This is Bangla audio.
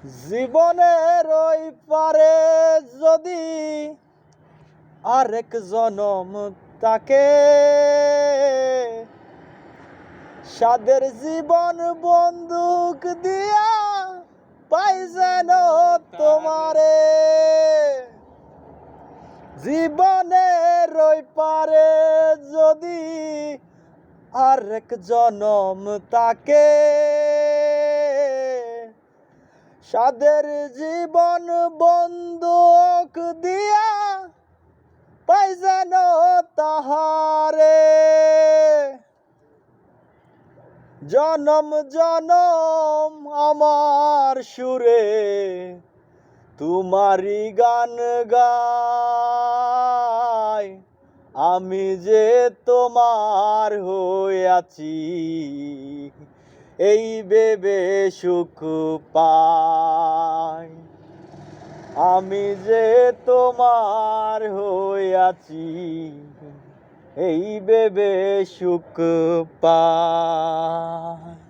জীবনের ওই পারে যদি আরেক জনম তাকে, সাদের জীবন বন্দুক দিয়া পাই যেন তোমারে। জীবনের ওই পারে যদি আরেক জনম তাকে, সাদের জীবন বন্দুক দিয়া পাই যেন তাহারে। জনম জনম আমার সুরে তোমারি গান গাই, আমি যে তোমার হইয়াছি এই ভেবে সুখ পাই। আমি যে তোমার হইয়াছি এই ভেবে সুখ পাই।